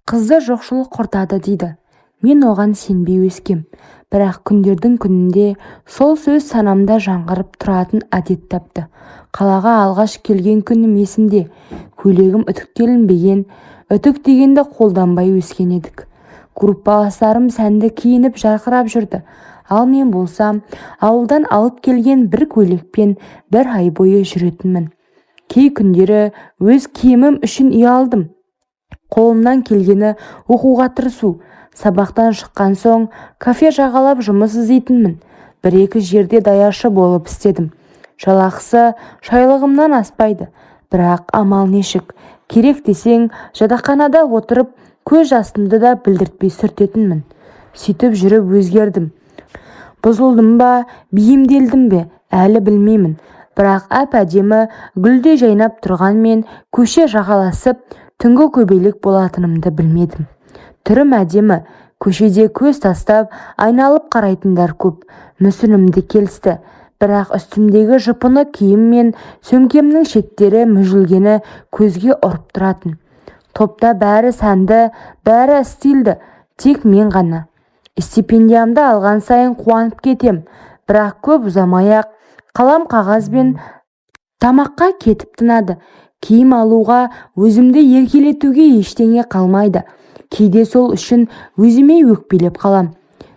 Қызды жоқшылық құртады дейді. Мен оған сенбей өскем. Бірақ күндердің күнінде сол сөз санамда жаңғырып тұратын әдет тапты. Қалаға алғаш келген күнім есімде. Көйлегім үтіктелінбеген, үтік дегенді қолданбай өскен едік. Группаластарым сәнді киініп жарқырап жүрді. Ал мен болсам, ауылдан алып келген бір көйлекпен бір ай бойы жүретінмін. Кей күндері өз киімім үшін ұялдым. Қолымнан келгені оқуға тырысу. Сабақтан шыққан соң кафе жағалап жұмыс іздейтінмін. Бір-екі жерде даяшы болып істедім. Жалақысы шайлығымнан аспайды. Бірақ амал нешік. Керек десең, жатақханада отырып, көз жасымды да білдіртпей сүртетінмін. Сөйтіп жүріп өзгердім. Бұзылдым ба, бейімделдім бе, әлі білмеймін. Бірақ әп-әдемі гүлдей жайнап тұрған мен көше жағаласып, түнгі көбелек болатынымды білмедім. Түрім әдемі, көшеде көз тастап, айналып қарайтындар көп. Мүсінімді келісті. Бірақ үстімдегі жыпыны киім мен сөмкемнің шеттері мүжілгені көзге ұрып тұратын. Топта бәрі сәнді, бәрі стильді, тек мен ғана. Стипендиямды алған сайын қуанып кетем. Бірақ көп ұзамай-ақ қалам қағаз бен тамаққа кетіп тынады. Киім алуға, өзімді еркелетуге ештеңе қалмайды. Кейде сол үшін өзіме өкпелеп қалам.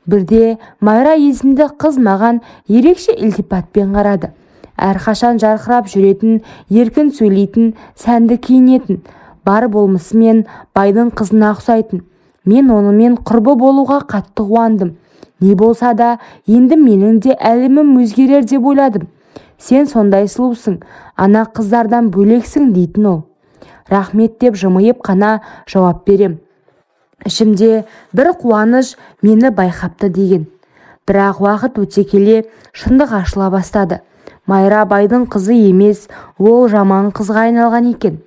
Бірде Майра есімді қыз маған ерекше ілтипатпен қарады. Әрқашан жарқырап жүретін, еркін сөйлейтін, сәнді киінетін, бар болмысымен байдың қызына ұқсайтын. Мен онымен құрбы болуға қатты қуандым. Не болса да, енді менің де әлемім өзгерер деп ойладым. Сен сондай сұлусың, ана қыздардан бөлексің дейтін ол. Рахмет деп жымиып қана жауап берем. Ішімде бір қуаныш мені байқапты деген. Бірақ уақыт өте келе шындық ашыла бастады. Майра байдың қызы емес, ол жаман қызға айналған екен.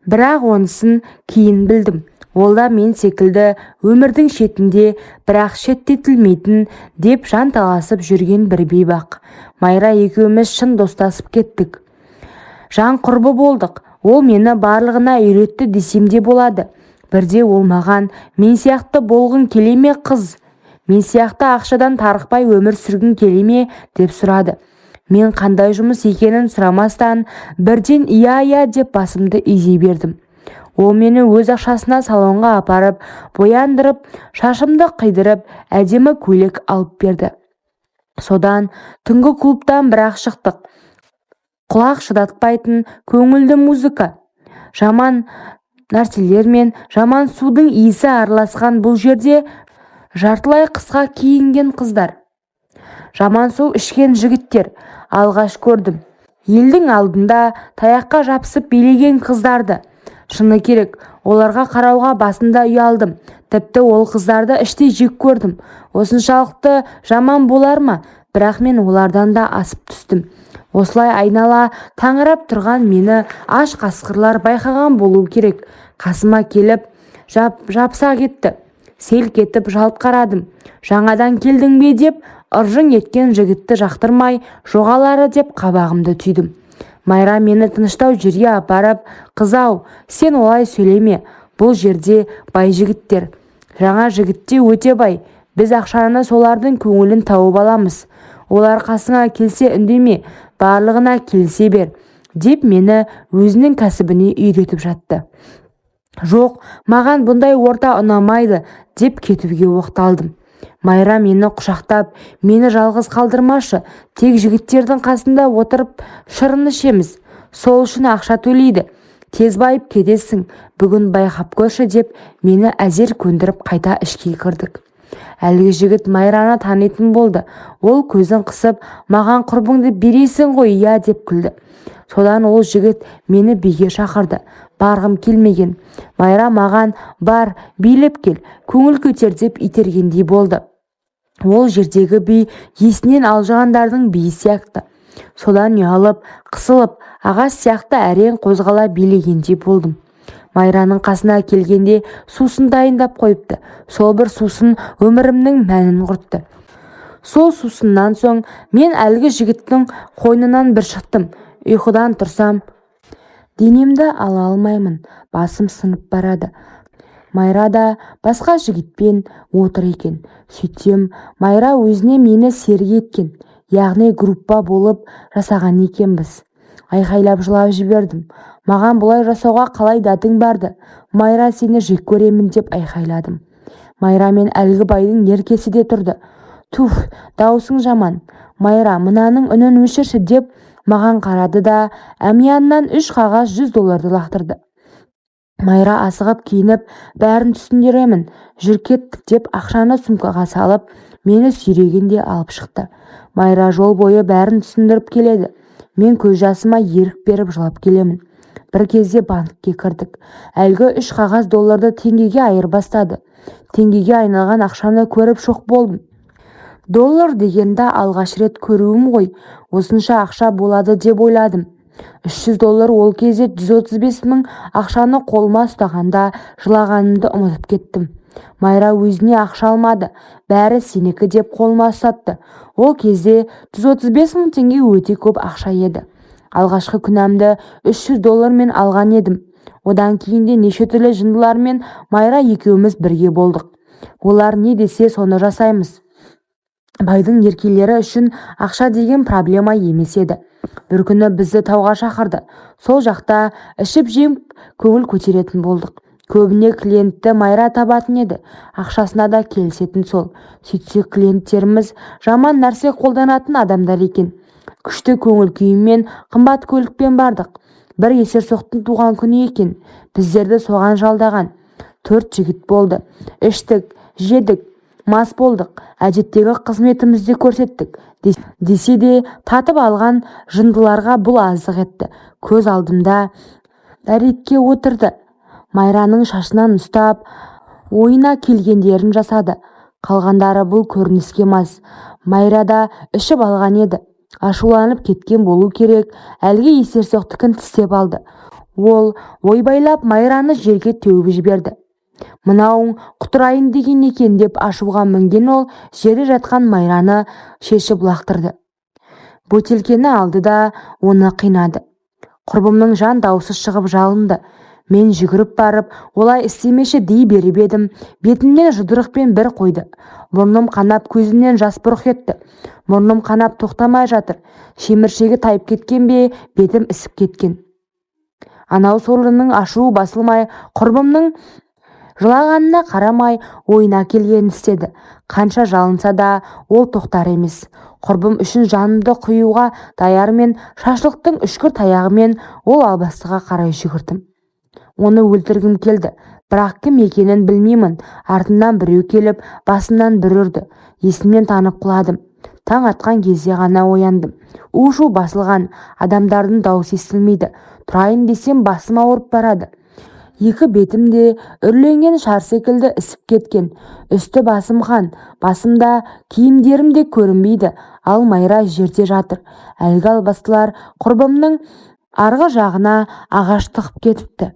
Бірақ онысын кейін білдім. Ол да мен секілді өмірдің шетінде, бірақ шеттетілмейтін деп жанталасып жүрген бір бейбақ. Майра екеуміз шын достасып кеттік. Жан құрбы болдық. Ол мені барлығына үйретті десем де болады. Бірде ол маған, мен сияқты болғың келе ме қыз? Мен сияқты ақшадан тарықпай өмір сүргің келе ме деп сұрады. Мен қандай жұмыс екенін сұрамастан, бірден иә деп басымды изей бердім. Ол мені өз ақшасына салонға апарып, бояндырып, шашымды қидырып, әдемі көйлек алып берді. Содан түнгі клубтан бірақ шықтық. Құлақ шыдатпайтын көңілді музыка. Жаман нәрселер мен жаман судың иісі араласқан бұл жерде жартылай қысқа киінген қыздар. Жаман су ішкен жігіттер. Алғаш көрдім. Елдің алдында таяққа жапсып билеген қыздарды. Шыны керек, оларға қарауға басында ұялдым. Тіпті ол қыздарды іштей жек көрдім. Осыншалықты жаман болар ма? Бірақ мен олардан да асып түстім. Осылай айнала таңырап тұрған мені аш қасқырлар байқаған болу керек. Қасыма келіп жапса кетті. Селк етіп жалт қарадым. Жаңадан келдің бе деп ыржың еткен жігітті жақтырмай, жоғалары деп қабағымды түйдім. Майра мені тыныштау жерге апарып, «Қызау, сен олай сөйлеме. Бұл жерде бай жігіттер. Жаңа жігітте өте бай. Біз ақшаны солардың көңілін тауып аламыз. Олар қасыңа келсе үндеме, барлығына келсе бер», деп мені өзінің кәсібіне үйретіп жатты. Жоқ, маған бұндай орта ұнамайды деп кетуге оқталдым. Майра мені құшақтап, мені жалғыз қалдырмашы, тек жігіттердің қасында отырып шырын ішеміз. Сол үшін ақша төлейді. Тез байып кетесің, бүгін байқап көрші деп мені әзер көндіріп қайта ішке кірдік. Әлгі жігіт Майраны танитын болды. Ол көзін қысып, маған құрбыңды бересің ғой, иә деп күлді. Содан ол жігіт мені биге шақырды. Барғым келмеген. Майра маған, бар, билеп кел, көңіл көтер деп itергендей болды. Ол жердегі би есінен алжығандардың биі сияқты. Содан ұялып, қысылып, ағас сияқты әрең қозғала билегендей болдым. Майраның қасына келгенде сусын дайындап қойыпты. Сол бір сусын өмірімнің мәнін құртты. Сол сусыннан соң мен әлгі жігіттің қойнынан бір шықтым. Ұйқыдан тұрсам, денемді ала алмаймын, басым сынып барады. Майра да басқа жігітпен отыр екен. Сөйтсем, Майра өзіне мені серік еткен, яғни группа болып жасаған екенбіз. Айқайлап жылап жібердім. Маған бұлай жасауға қалай дәтің барды? Майра, сені жек көремін деп айқайладым. Майра мен әлгі байдың еркесі де тұрды. Туф, даусың жаман. Майра, мынаның үнін өшірші деп маған қарады да әмияннан 3 қағаз $100 лақтырды. Майра асығып киініп, бәрін түсіндіремін, жүр кеттік деп ақшаны сумкаға салып, мені сүйрегенде алып шықты. Майра жол бойы бәрін түсіндіріп келеді. Мен көз жасыма ерік беріп жылап келемін. Бір кезде банкке кірдік. Әлгі 3 қағаз $1 теңгеге айырбастады. Теңгеге айналған ақшаны көріп шоқ болдым. $1 дегенді алғаш рет көруім ғой, осынша ақша болады деп ойладым. $300 ол кезде 135 000 ақшаны қолыма ұстағанда жылағанымды ұмытып кеттім. Майра өзіне ақша алмады, бәрі сенікі деп қолыма ұстатты. Ол кезде 135 000 теңге өте көп ақша еді. Алғашқы күнәмді $300 мен алған едім. Одан кейінде неше түрлі жындылармен Майра екеуміз бірге болдық. Олар не десе соны жасаймыз. Байдың еркелері үшін ақша деген проблема емес еді. Бір күні бізді тауға шақырды. Сол жақта ішіп жеп көңіл көтеретін болдық. Көбіне клиентті Майра табатын еді. Ақшасына да келісетін сол. Сөйтсек клиенттеріміз жаман нәрсе қолданатын адамдар екен. Күшті көңіл күйіммен қымбат көлікпен бардық. Бір есерсоқтың туған күні екен. Біздерді соған жалдаған. 4 жігіт болды. Іштік, жедік, мас болдық. Әдеттегі қызметімізді көрсеттік. Десе де татып алған жындыларға бұл аздық етті. Көз алдымда дәретке отырды. Майраның шашынан ұстап, ойына келгендерін жасады. Қалғандары бұл көрініске мас. Майра да ішіп алған еді. Ашуланып кеткен болу керек. Әлгі есерсоқтікін тістеп алды. Ол ойбайлап Майраны жерге теуіп жіберді. Мынауың құтырайын деген екен деп ашуға мінген ол жерде жатқан Майраны шешіп лақтырды. Бөтелкені алды да оны қинады. Құрбымның жан даусы шығып жалынды. Мен жүгіріп барып, олай істемеші дей беріп едім. Бетімнен жұдырықпен бір қойды. Мұрным қанап, көзімнен жас бұрқ етті. Мұрным қанап тоқтамай жатыр. Шеміршегі тайып кеткен бе, бетім ісіп кеткен. Анау сорлының ашуы басылмай, құрбымның жылағанына қарамай ойына келген істеді. Қанша жалынса да ол тоқтар емес. Құрбым үшін жанымды құюға даярмен шашлықтың үшкір таяғымен ол албастыға қарай жүгірдім. Оны өлтіргім келді, бірақ кім екенін білмеймін. Артымнан біреу келіп, басымнан бір ұрды. Есімнен танып құладым. Таң атқан кезде ғана ояндым. У-шу басылған, адамдардың даусы естілмейді. Тұрайын десем басым ауырып барады. Екі бетім де үрленген шар секілді ісіп кеткен. Үсті басым қан, басымда киімдерім де көрінбейді. Ал Майра жерде жатыр. Әлгі албастылар құрбымның арғы жағына ағаш тығып кетіпті.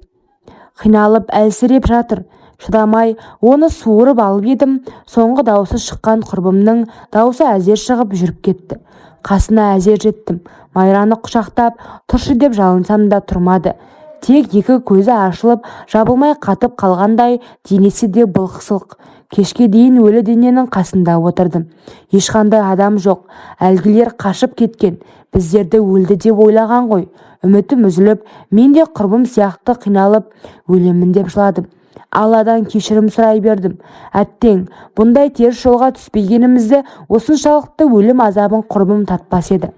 Қиналып әлсіреп жатыр. Шыдамай оны суырып алып едім. Соңғы даусы шыққан құрбымның даусы әзер шығып жүріп кетті. Қасына әзер жеттім. Майраны құшақтап тұршы деп жалынсам да тұрмады. Тек екі көзі ашылып жабылмай қатып қалғандай, денесі де былқ-сылқ. Кешке дейін өлі дененің қасында отырдым. Ешқандай адам жоқ. Әлгілер қашып кеткен. Біздерді өлді деп ойлаған ғой. Үмітім үзіліп, мен де құрбым сияқты қиналып өлемін деп жыладым. Алладан кешірім сұрай бердім. Әттең, бұндай теріс жолға түспегенімізді осыншалықты өлім азабын құрбым татпас еді.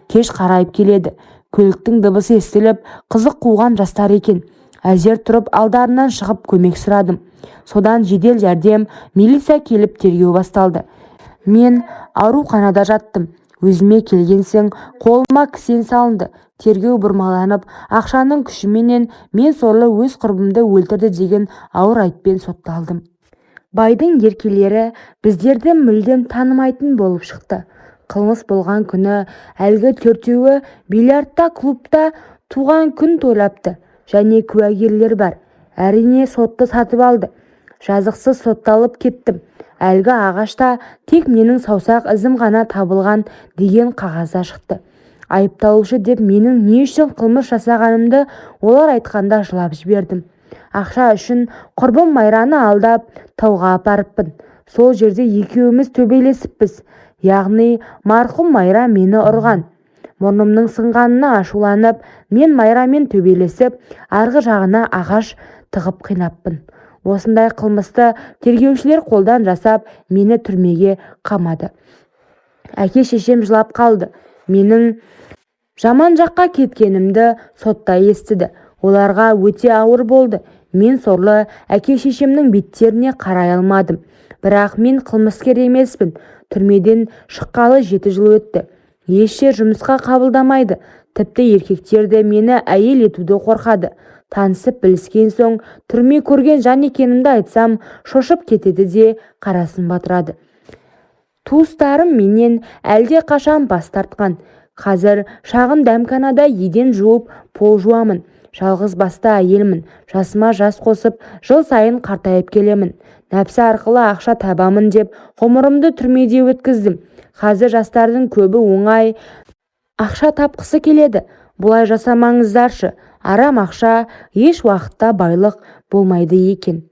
Кеш қарайып келеді. Көліктің дыбысы естіліп, қызық қуған жастар екен. Әзер тұрып алдарынан шығып көмек сұрадым. Содан жедел жәрдем, милиция келіп тергеу басталды. Мен ауруханада жаттым. Өзіме келген соң қолыма кісен салынды. Тергеу бұрмаланып, ақшаның күшіменен мен сорлы өз құрбымды өлтірді деген ауыр айыппен сотталдым. Байдың еркелері біздерді мүлдем танымайтын болып шықты. Қылмыс болған күні әлгі төртеуі бильярдта клубта туған күн тойлапты. Және куәгерлер бар. Әрине сотты сатып алды. Жазықсыз сотталып кеттім. Әлгі ағашта тек менің саусақ ізім ғана табылған деген қағазда шықты. Айыпталушы деп менің не үшін қылмыс жасағанымды олар айтқанда жылап жібердім. Ақша үшін құрбым Майраны алдап тауға апарыппын. Сол жерде екеуміз төбелесіппіз. Яғни марқұм Майра мені ұрған. Мұрнымның сынғанына ашуланып, мен Майрамен төбелесіп, арғы жағына ағаш тығып қинаппын. Осындай қылмысты тергеушілер қолдан жасап, мені түрмеге қамады. Әке-шешем жылап қалды. Менің жаман жаққа кеткенімді сотта естіді. Оларға өте ауыр болды. Мен сорлы әке-шешемнің беттеріне қарай алмадым. Бірақ мен қылмыскер емеспін. Түрмеден шыққалы 7 жыл өтті. Еш жер жұмысқа қабылдамайды. Тіпті еркектер де мені әйел етуді қорқады. Танысып біліскен соң, түрме көрген жан екенімді айтсам, шошып кетеді де қарасын батырады. Туыстарым менен әлде қашан бас тартқан. Қазір шағын дәмханада еден жуып, пол жуамын. Жалғыз басты әйелмін. Жасыма жас қосып, жыл сайын қартайып келемін. Нәпсі арқылы ақша табамын деп, ғұмырымды түрмеде өткіздім. Қазір жастардың көбі оңай ақша тапқысы келеді. Бұлай жасамаңыздаршы. Арам ақша еш уақытта байлық болмайды екен.